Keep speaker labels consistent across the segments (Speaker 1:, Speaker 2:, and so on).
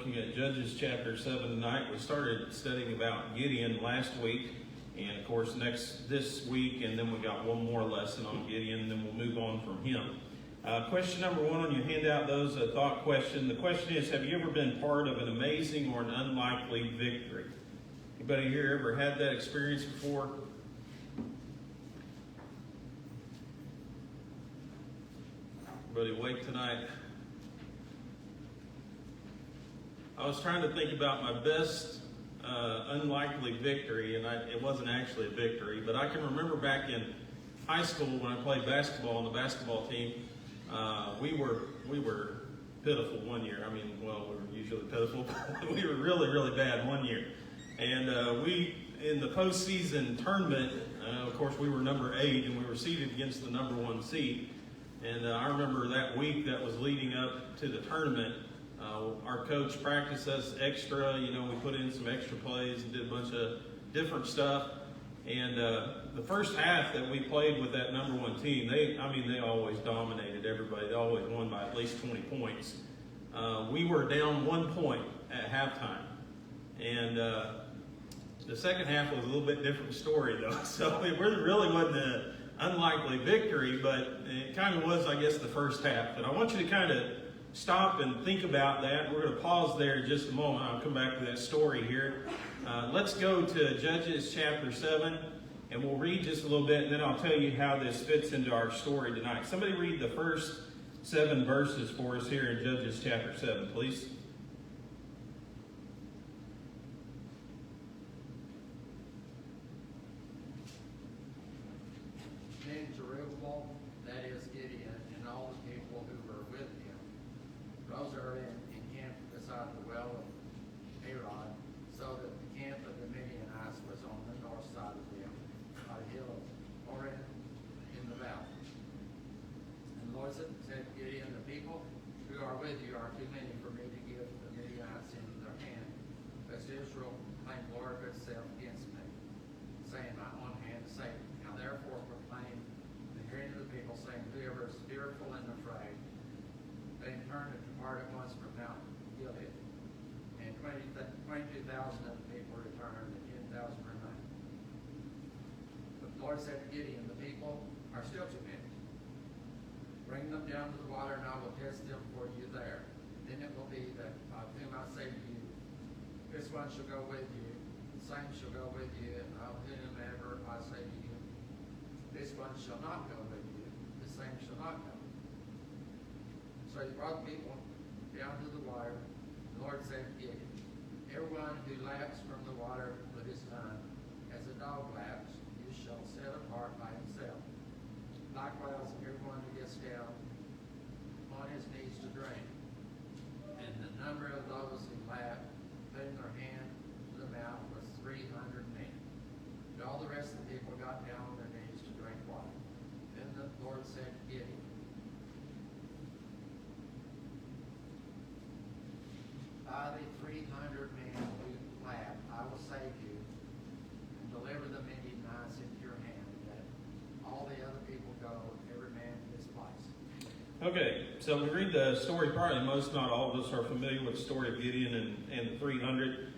Speaker 1: looking at Judges chapter 7 tonight. We started studying about Gideon last week, and of course this week, and then we got one more lesson on Gideon, and then we'll move on from him. Question number 1 on your handout, though, is a thought question. The question is, have you ever been part of an amazing or an unlikely victory? Anybody here ever had that experience before? Everybody awake tonight? I was trying to think about my best unlikely victory, and it wasn't actually a victory, but I can remember back in high school when I played basketball on the basketball team, we were pitiful one year. I mean, well, we were usually pitiful, but we were really, really bad one year. And we, in the postseason tournament, of course, we were number 8, and we were seeded against the number 1 seed. And I remember that week that was leading up to the tournament, our coach practiced us extra. We put in some extra plays and did a bunch of different stuff. And the first half that we played with that number 1 team, they always dominated everybody. They always won by at least 20 points. We were down 1 point at halftime. And the second half was a little bit different story, though. So it really wasn't an unlikely victory, but it kind of was, I guess, the first half. And I want you to kind of stop and think about that. We're going to pause there in just a moment. I'll come back to that story here. Let's go to Judges chapter 7, and we'll read just a little bit, and then I'll tell you how this fits into our story tonight. Somebody read the first 7 verses for us here in Judges chapter 7, please.
Speaker 2: Then Jerubbaal, that is Gideon, and all the people who were with him, rose early and encamped beside the well of Arod, so that the camp of the Midianites was on the north side of them, by the hill of Oren in the valley. And the Lord said to Gideon, the people who are with you are too many for me to give the Midianites into their hand, lest Israel claim glory of itself against me, saying, my own hand is saved. Now therefore proclaim the hearing of the people, saying, whoever is fearful and afraid, they turn and depart at once from Mount Gilead. And 22,000 of the people returned, and 10,000 remained. But the Lord said to Gideon, the people are still too many. Bring them down to the water, and I will test them for you there. Then it will be that of whom I say to you, this one shall go with you, the same shall go with you, and of whomever I say to you, this one shall not go with you, the same shall not go. So he brought the people down to the water. The Lord said to Gideon, everyone who laps from the water with his tongue, as a dog laps, you shall set apart by himself. Likewise, everyone who gets down on his knees to drink. And the number of those who lapped, putting their hand to the mouth, was 300 men. And all the rest of the people got down on their knees to drink water. Then the Lord said to Gideon, by the 300 men who lapped, I will save you and deliver the Midianites into your hand, that all the other people go, every man in his place.
Speaker 1: Okay, so we read the story. Probably most, not all of us, are familiar with the story of Gideon and the 300.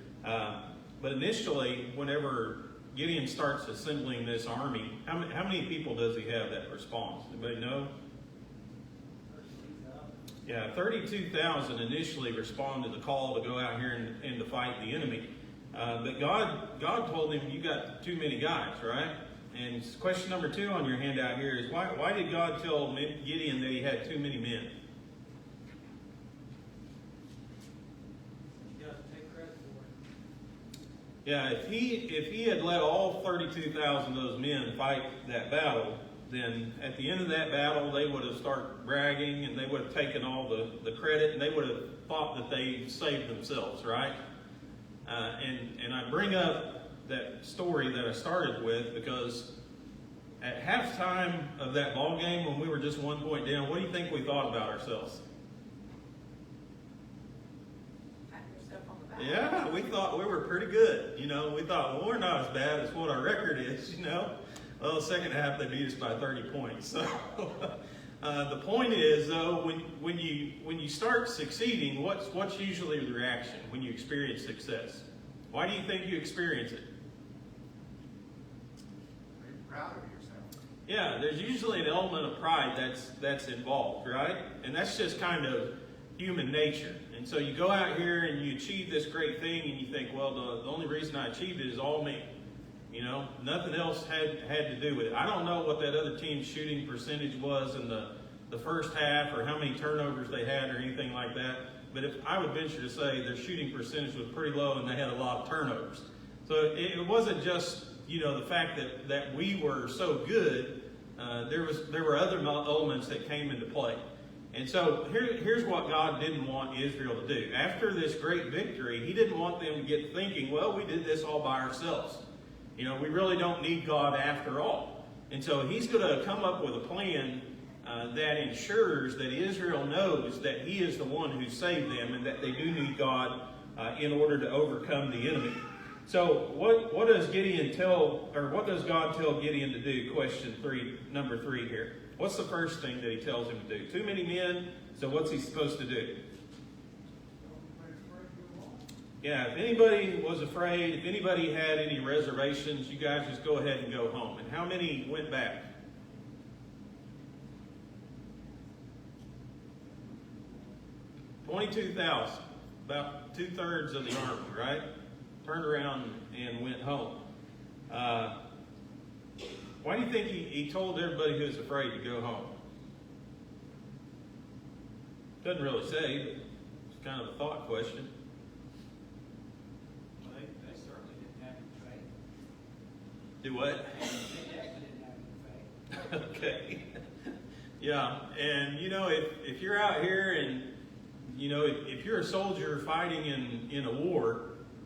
Speaker 1: But initially, whenever Gideon starts assembling this army, how many people does he have that responds? Anybody know? 32,000. Yeah, 32,000 initially respond to the call to go out here and to fight the enemy. But God told him, you got too many guys, right? And question number 2 on your handout here is, why did God tell Gideon that he had too many men?
Speaker 3: You got to take credit for it.
Speaker 1: Yeah, if he had let all 32,000 of those men fight that battle, then at the end of that battle, they would have started bragging, and they would have taken all the credit, and they would have thought that they saved themselves, right? And I bring up that story that I started with because at halftime of that ball game, when we were just 1 point down, what do you think we thought about ourselves?
Speaker 4: Pat yourself on the back.
Speaker 1: Yeah, we thought we were pretty good. We thought, well, we're not as bad as what our record is, Well, the second half, they beat us by 30 points. So The point is, though, when you start succeeding, what's usually the reaction when you experience success? Why do you think you experience it?
Speaker 2: Are you proud of yourself?
Speaker 1: Yeah, there's usually an element of pride that's involved, right? And that's just kind of human nature. And so you go out here and you achieve this great thing, and you think, well, the only reason I achieved it is all me. You know, nothing else had to do with it. I don't know what that other team's shooting percentage was in the first half, or how many turnovers they had, or anything like that. But if I would venture to say their shooting percentage was pretty low, and they had a lot of turnovers. So it wasn't just, you know, the fact that we were so good. There were other elements that came into play. And so here's what God didn't want Israel to do. After this great victory, he didn't want them to get thinking, well, we did this all by ourselves. You know, we really don't need God after all. And so he's going to come up with a plan that ensures that Israel knows that he is the one who saved them, and that they do need God in order to overcome the enemy. So what does God tell Gideon to do? Number 3 here. What's the first thing that he tells him to do? Too many men, so what's he supposed to do? Yeah, if anybody was afraid, if anybody had any reservations, you guys just go ahead and go home. And how many went back? 22,000, about 2/3 of the army, right? Turned around and went home. Why do you think he told everybody who was afraid to go home? Doesn't really say, but it's kind of a thought question.
Speaker 3: Well, they certainly didn't have any faith.
Speaker 1: Do what?
Speaker 3: They definitely didn't have any faith.
Speaker 1: Okay. Yeah, and you know, if you're out here and, you know, if you're a soldier fighting in a war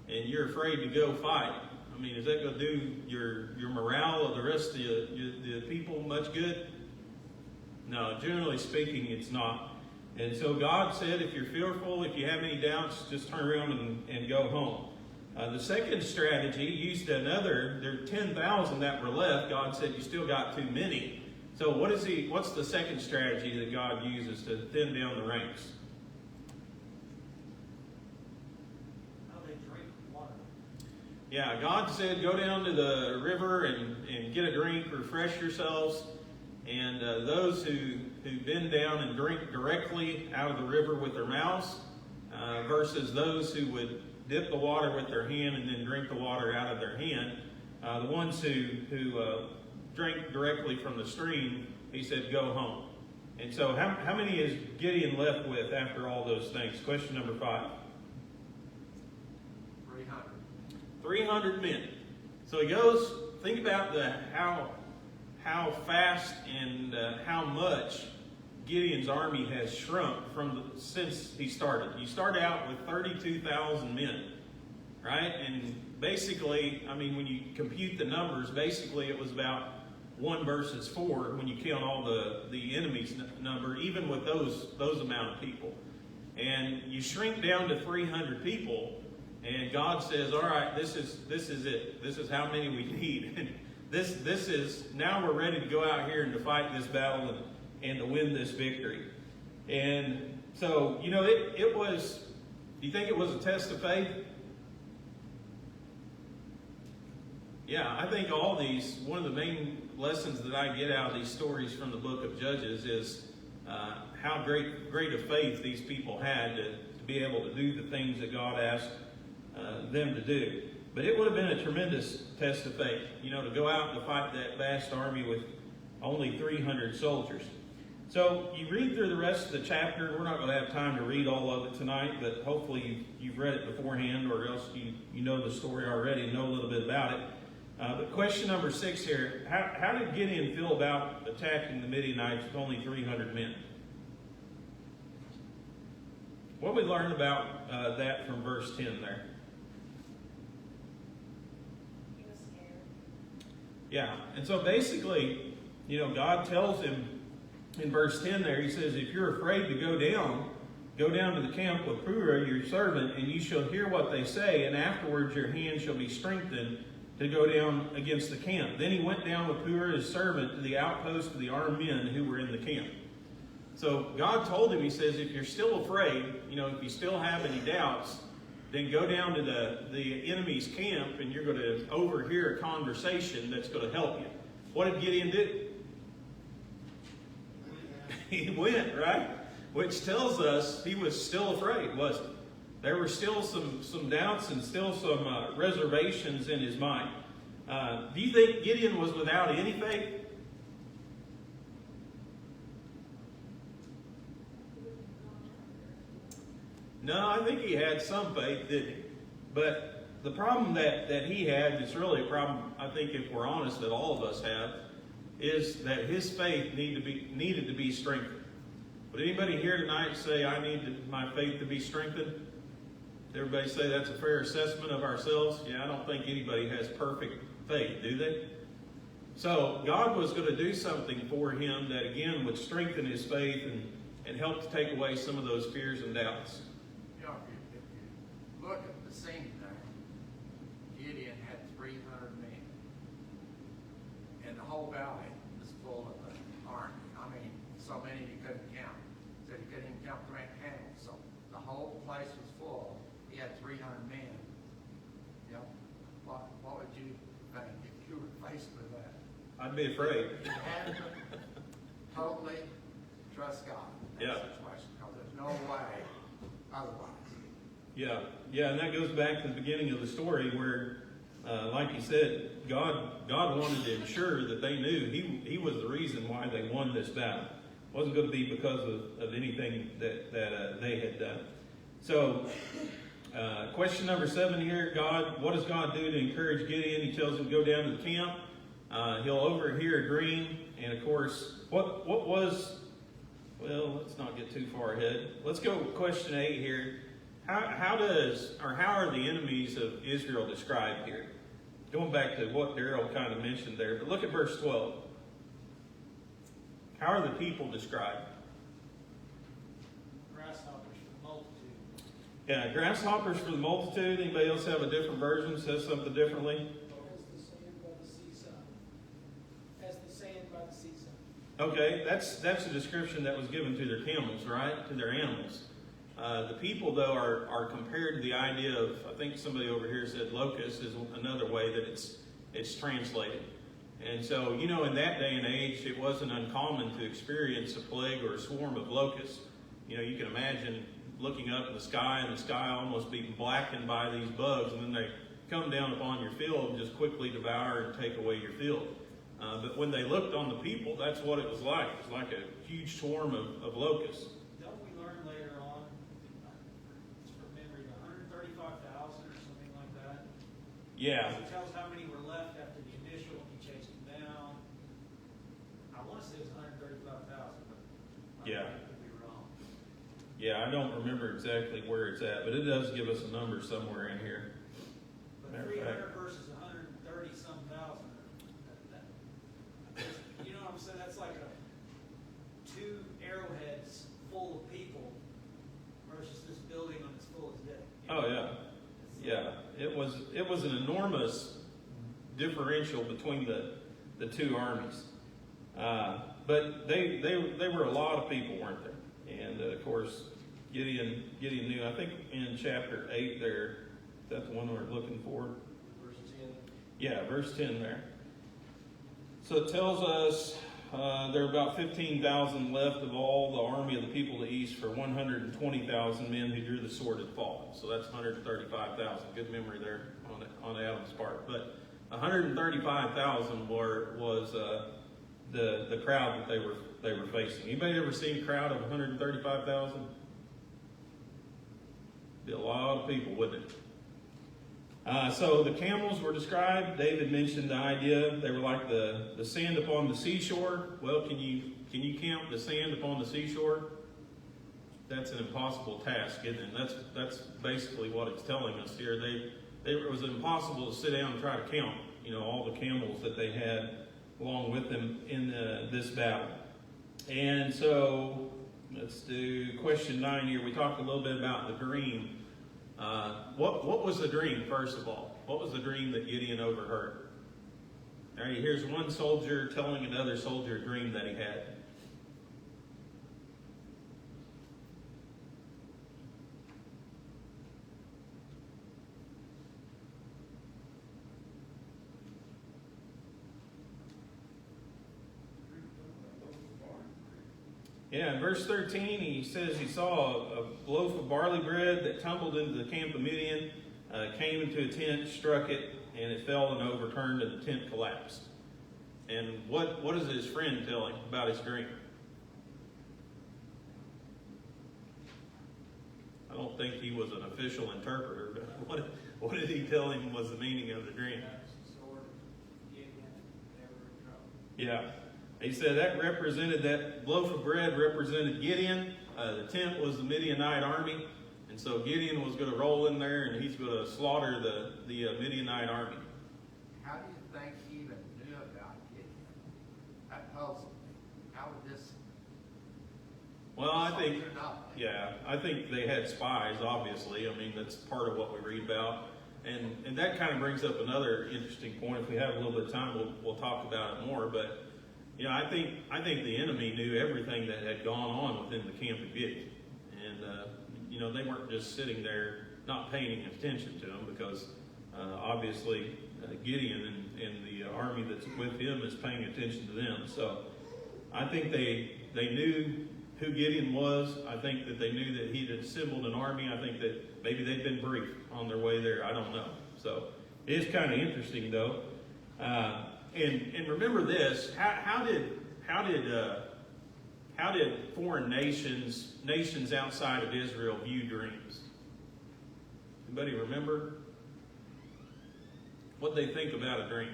Speaker 1: and you're afraid to go fight, I mean, is that going to do your morale of the rest of the people much good? No, generally speaking, it's not. And so God said, if you're fearful, if you have any doubts, just turn around and go home. The second strategy used there are 10,000 that were left. God said, you still got too many. So what's the second strategy that God uses to thin down the ranks?
Speaker 3: How they drink water.
Speaker 1: Yeah, God said, go down to the river and get a drink, refresh yourselves. And those who bend down and drink directly out of the river with their mouths, versus those who would dip the water with their hand and then drink the water out of their hand. The ones who drank directly from the stream, he said, go home. And so how many is Gideon left with after all those things? Question number 5.
Speaker 2: 300.
Speaker 1: 300 men. So he goes, think about how fast and how much Gideon's army has shrunk since he started. You start out with 32,000 men, right? And basically, I mean, when you compute the numbers, basically it was about 1 versus 4 when you count all the enemy's number, even with those amount of people. And you shrink down to 300 people, and God says, all right, this is it. This is how many we need. And this is, now we're ready to go out here and to fight this battle and to win this victory. And so, you know, it was, do you think it was a test of faith? Yeah, I think all these, one of the main lessons that I get out of these stories from the book of Judges is how great a faith these people had to be able to do the things that God asked them to do. But it would have been a tremendous test of faith, you know, to go out and to fight that vast army with only 300 soldiers. So you read through the rest of the chapter. We're not going to have time to read all of it tonight, but hopefully you've read it beforehand, or else you know the story already and know a little bit about it. But question number 6 here, how did Gideon feel about attacking the Midianites with only 300 men? What we learn about that from verse 10 there?
Speaker 4: He was scared.
Speaker 1: Yeah, and so basically, you know, God tells him in verse 10 there, he says, if you're afraid to go down to the camp with Purah, your servant, and you shall hear what they say, and afterwards your hand shall be strengthened to go down against the camp. Then he went down with Purah, his servant, to the outpost of the armed men who were in the camp. So God told him, he says, if you're still afraid, if you still have any doubts, then go down to the enemy's camp and you're going to overhear a conversation that's going to help you. What did Gideon do? He went, right? Which tells us he was still afraid, wasn't he? There were still some doubts and still some reservations in his mind. Do you think Gideon was without any faith? No, I think he had some faith, didn't he? But the problem that he had is really a problem, I think, if we're honest, that all of us have, is that his faith needed to be strengthened. Would anybody here tonight say, I need my faith to be strengthened? Everybody say that's a fair assessment of ourselves? Yeah, I don't think anybody has perfect faith, do they? So God was going to do something for him that, again, would strengthen his faith and help to take away some of those fears and doubts.
Speaker 2: You know, if you look at the scene there, Gideon had 300 men. And the whole valley was full of the army. I mean, so many you couldn't count. Said he couldn't even count the camels. So the whole place was full. He had 300 men. You know, what would you think if you were faced with that?
Speaker 1: I'd be afraid.
Speaker 2: You had to totally trust God in that situation, because there's no way otherwise.
Speaker 1: Yeah, and that goes back to the beginning of the story where, like you said, God wanted to ensure that they knew He was the reason why they won this battle. It wasn't going to be because of anything that they had done. So, question number 7 here: what does God do to encourage Gideon? He tells him to go down to the camp. He'll overhear a dream, and of course, what was? Well, let's not get too far ahead. Let's go with question 8 here. How are the enemies of Israel described here? Going back to what Darrell kind of mentioned there, but look at verse 12. How are the people described?
Speaker 3: Grasshoppers for the multitude.
Speaker 1: Yeah, grasshoppers for the multitude. Anybody else have a different version, says something differently?
Speaker 5: As the sand by the seaside. As the sand by the seaside.
Speaker 1: Okay, that's a description that was given to their camels, right? To their animals. The people, though, are compared to the idea of, I think somebody over here said locust is another way that it's translated. And so, in that day and age, it wasn't uncommon to experience a plague or a swarm of locusts. You can imagine looking up in the sky and the sky almost being blackened by these bugs, and then they come down upon your field and just quickly devour and take away your field. But when they looked on the people, that's what it was like. It was like a huge swarm of locusts.
Speaker 3: Don't we learn later on, just from memory, 135,000 or something like that?
Speaker 1: Yeah.
Speaker 3: It tells how many were left after the initial, he chased them down. I want to say it was 135,000, but
Speaker 1: Yeah.
Speaker 3: I could be wrong.
Speaker 1: Yeah, I don't remember exactly where it's at, but it does give us a number somewhere in here.
Speaker 3: But
Speaker 1: Matter of
Speaker 3: 300 versus 130-some thousand. You know what I'm saying? That's like 2 arrowheads full of people versus this building when it's full as dead.
Speaker 1: Oh yeah, yeah. It was an enormous differential between the two armies, but they were a lot of people, weren't they? And of course, Gideon knew. I think in chapter 8 there, that's the one we're looking for.
Speaker 5: Verse 10.
Speaker 1: Yeah, verse 10 there. So it tells us there are about 15,000 left of all the army of the people of the east for 120,000 men who drew the sword had fallen. So that's 135,000. Good memory there on Adam's part. But 135,000 was the crowd that they were facing. Anybody ever seen a crowd of 135,000? Be a lot of people, wouldn't it? So the camels were described. David mentioned the idea they were like the sand upon the seashore. Well, can you count the sand upon the seashore? That's an impossible task, isn't it? That's basically what it's telling us here. It was impossible to sit down and try to count, all the camels that they had along with them in this battle. And so let's do question 9 here. We talked a little bit about the dream. What was the dream, first of all? What was the dream that Gideon overheard? All right, here's one soldier telling another soldier a dream that he had. Yeah, in verse 13, he says he saw a loaf of barley bread that tumbled into the camp of Midian, came into a tent, struck it, and it fell and overturned, and the tent collapsed. And what does his friend tell him about his dream? I don't think he was an official interpreter, but what did he tell him was the meaning of the dream? Yeah. He said that loaf of bread represented Gideon. The tent was the Midianite army. And so Gideon was going to roll in there and he's going to slaughter the Midianite army.
Speaker 2: How do you think he even knew about Gideon? That puzzled me. How would this?
Speaker 1: Well, I think,
Speaker 2: Or not?
Speaker 1: yeah, I think they had spies, obviously. I mean, that's part of what we read about. And that kind of brings up another interesting point. If we have a little bit of time, we'll talk about it more. But, you know, I think the enemy knew everything that had gone on within the camp of Gideon. And, you know, they weren't just sitting there not paying attention to him because, obviously, Gideon and the army that's with him is paying attention to them. So I think they knew who Gideon was. I think that they knew that he'd assembled an army. I think that maybe they'd been briefed on their way there. I don't know. So it is kind of interesting, though. And remember this: how did foreign nations outside of Israel view dreams? Anybody remember what they think about a dream?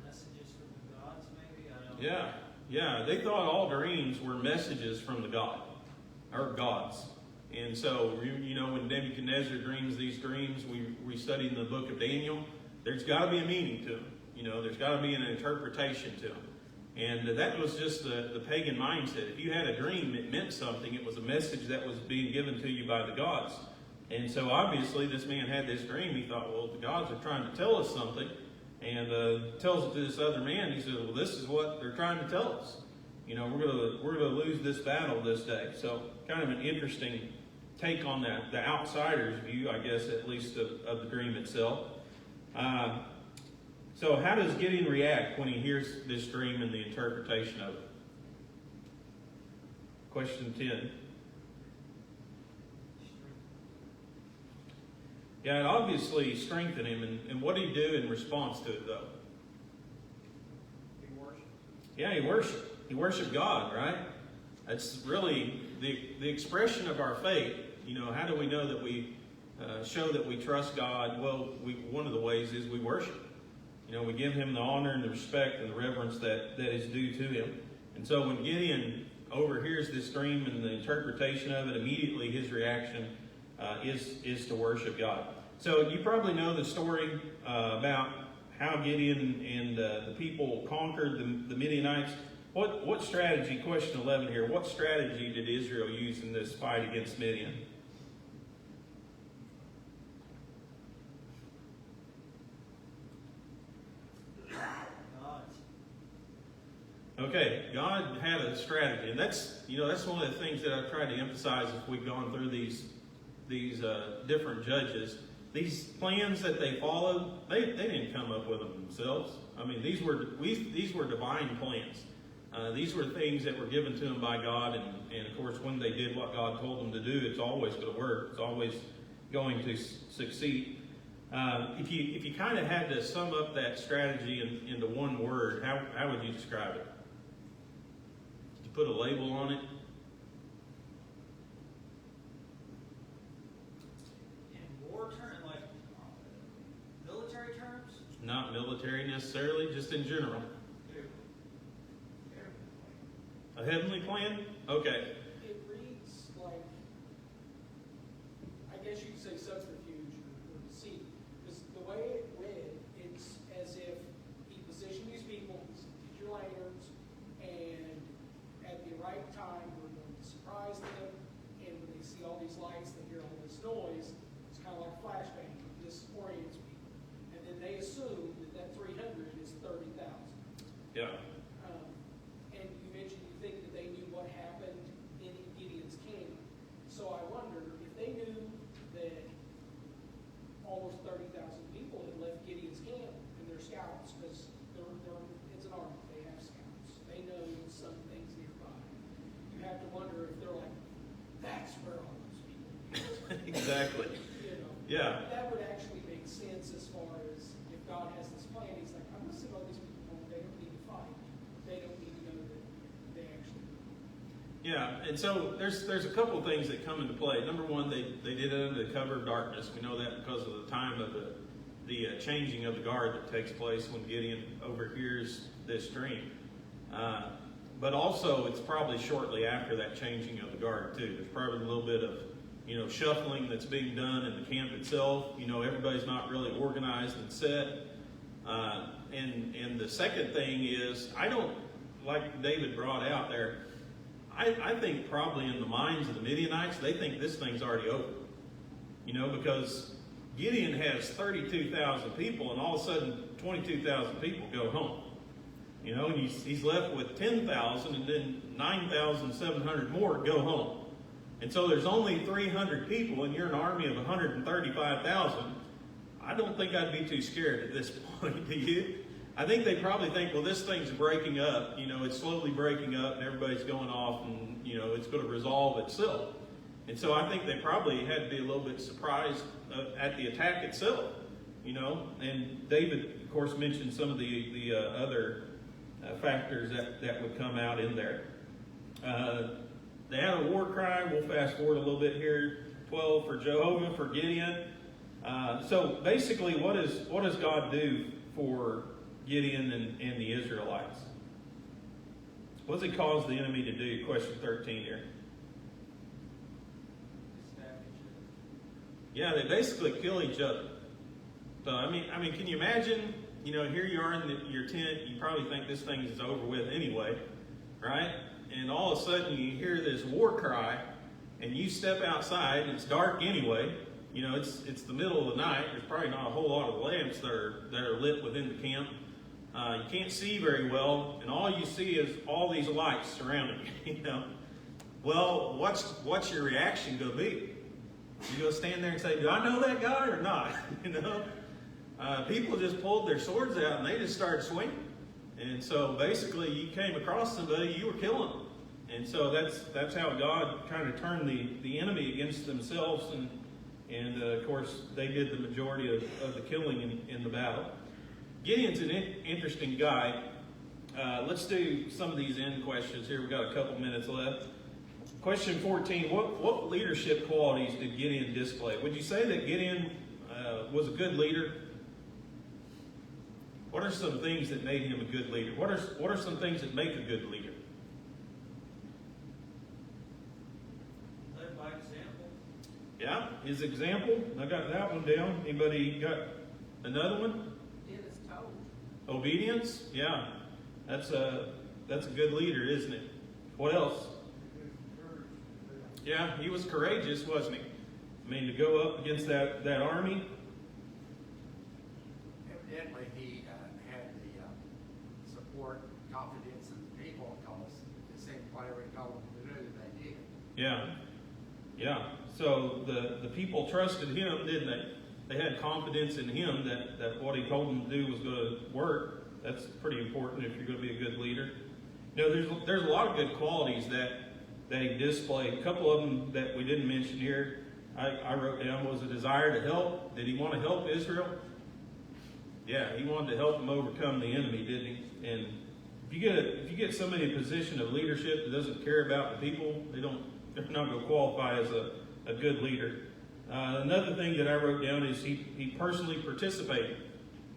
Speaker 3: Messages from the gods, maybe? I don't know.
Speaker 1: Yeah. They thought all dreams were messages from the God, or gods. And so, you know, when Nebuchadnezzar dreams these dreams, we studied in the book of Daniel, there's got to be a meaning to them. You know, there's got to be an interpretation to them. And that was just the pagan mindset. If you had a dream, it meant something. It was a message that was being given to you by the gods. And so obviously this man had this dream. He thought, well, the gods are trying to tell us something. And tells it to this other man. He says, well, this is what they're trying to tell us. You know, we're gonna lose this battle this day. So kind of an interesting take on that, the outsider's view, I guess, at least of the dream itself. So how does Gideon react when he hears this dream and the interpretation of it? Question 10. Yeah, it obviously strengthened him. And what did he do in response to it, though?
Speaker 3: He worshipped.
Speaker 1: Yeah, he worshiped. He worshiped God, right? That's really the expression of our faith. You know, how do we know that we show that we trust God? Well, one of the ways is we worship. You know, we give him the honor and the respect and the reverence that is due to him. And so when Gideon overhears this dream and the interpretation of it, immediately his reaction is to worship God. So you probably know the story about how Gideon and the people conquered the Midianites. What strategy, question 11 here, what strategy did Israel use in this fight against Midian? Okay, God had a strategy, and that's one of the things that I've tried to emphasize as we've gone through these different judges. These plans that they followed, they didn't come up with them themselves. I mean, these were divine plans. These were things that were given to them by God, and of course, when they did what God told them to do, it's always going to work. It's always going to succeed. If you kind of had to sum up that strategy into one word, how would you describe it? To put a label on it?
Speaker 3: In war terms, like military terms?
Speaker 1: Not military necessarily, just in general. A heavenly plan? Okay.
Speaker 5: It reads like, I guess you could say subterfuge or deceit. Because the way it read, it's as if he positioned these people, did your lanterns, and at the right time, we're going to surprise them, and when they see all these lights, they hear all this noise, it's kind of like a flashbang, this orients people. And then they assume that 300 is 30,000.
Speaker 1: Yeah.
Speaker 5: And you mentioned you think that they knew what happened in Gideon's camp. So I wonder if they knew that almost 30,000 people had left Gideon's camp and their scouts, because it's an army.
Speaker 1: Yeah.
Speaker 5: That would actually make sense as far as if God has this plan, he's like, I'm gonna send all these people home, they don't need to fight. They don't need to know that they actually.
Speaker 1: Yeah, and so there's a couple of things that come into play. Number one, they did it under the cover of darkness. We know that because of the time of the changing of the guard that takes place when Gideon overhears this dream. But also, it's probably shortly after that changing of the guard too. There's probably a little bit of shuffling that's being done in the camp itself. Everybody's not really organized and set. And the second thing is, I don't, like David brought out there, I think probably in the minds of the Midianites, they think this thing's already over. Because Gideon has 32,000 people, and all of a sudden 22,000 people go home. And he's left with 10,000, and then 9,700 more go home. And so there's only 300 people, and you're an army of 135,000. I don't think I'd be too scared at this point, do you? I think they probably think, well, this thing's breaking up. It's slowly breaking up, and everybody's going off, and, it's going to resolve itself. And so I think they probably had to be a little bit surprised at the attack itself, And David, of course, mentioned some of the other factors that would come out in there. They had a war cry. We'll fast forward a little bit here. 12 for Jehovah, for Gideon. So basically, what does God do for Gideon and the Israelites? What does he cause the enemy to do? Question 13 here. Yeah, they basically kill each other. So I mean, can you imagine? Here you are in your tent. You probably think this thing is over with anyway, right? And all of a sudden you hear this war cry, and you step outside, and it's dark anyway. It's the middle of the night. There's probably not a whole lot of lamps that are lit within the camp. You can't see very well, and all you see is all these lights surrounding you. Well, what's your reaction going to be? You go stand there and say, "Do I know that guy or not?" People just pulled their swords out and they just started swinging. And so basically, you came across somebody, you were killing them. And so that's how God kind of turned the enemy against themselves, and of course they did the majority of the killing in the battle. Gideon's an interesting guy. Let's do some of these end questions here. We've got a couple minutes left. Question 14, what leadership qualities did Gideon display? Would you say that Gideon was a good leader? What are some things that made him a good leader? What are some things that make a good leader?
Speaker 3: Led by example.
Speaker 1: Yeah, his example. I got that one down. Anybody got another one?
Speaker 2: Did as told.
Speaker 1: Obedience. Yeah, that's a good leader, isn't it? What else? Yeah, he was courageous, wasn't he? I mean, to go up against that army.
Speaker 2: Evidently, he had the support, confidence in the people, because it seemed whatever he told them to do, they did.
Speaker 1: Yeah. So the people trusted him, didn't they? They had confidence in him that what he told them to do was going to work. That's pretty important if you're going to be a good leader. There's a lot of good qualities that he displayed. A couple of them that we didn't mention here, I wrote down, was a desire to help. Did he want to help Israel? Yeah, he wanted to help them overcome the enemy, didn't he? And if you get somebody in a position of leadership that doesn't care about the people, they're not going to qualify as a good leader. Another thing that I wrote down is he personally participated.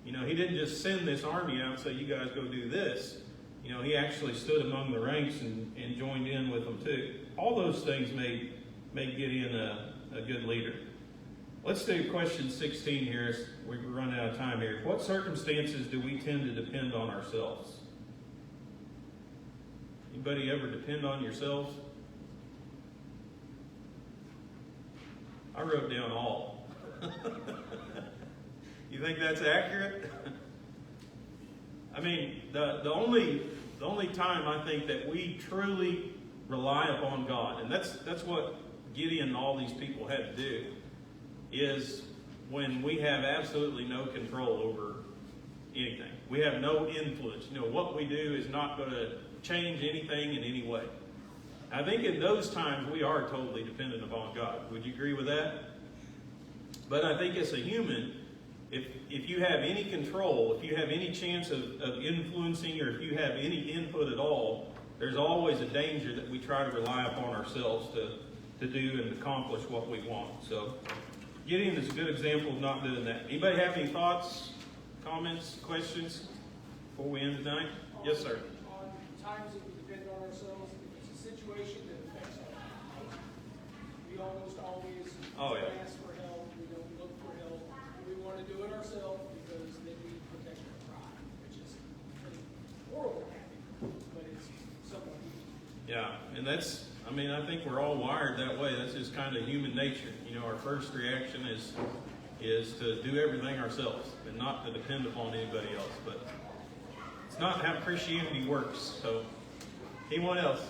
Speaker 1: He didn't just send this army out and say, "You guys go do this." He actually stood among the ranks and joined in with them too. All those things made Gideon a good leader. Let's do question 16 here as we run out of time here. What circumstances do we tend to depend on ourselves? Anybody ever depend on yourselves? I wrote down all. You think that's accurate? I mean, the only time I think that we truly rely upon God, and that's what Gideon and all these people had to do, is when we have absolutely no control over anything. We have no influence. What we do is not going to change anything in any way. I think in those times we are totally dependent upon God. Would you agree with that? But I think as a human, if you have any control, if you have any chance of influencing, or if you have any input at all, there's always a danger that we try to rely upon ourselves to do and accomplish what we want. So Gideon is a good example of not doing that. Anybody have any thoughts, comments, questions before we end tonight? Yes, sir.
Speaker 5: On times that we depend on ourselves, if it's a situation that affects our life, we almost always
Speaker 1: Oh, yeah.
Speaker 5: ask for help, we don't look for help. We want to do it ourselves because then we protect our pride, which is pretty horrible habit, but it's somewhat easy.
Speaker 1: Yeah, and that's, I mean, I think we're all wired that way. That's just kind of human nature. You know, our first reaction is to do everything ourselves and not to depend upon anybody else. But it's not how Christianity works. So, anyone else?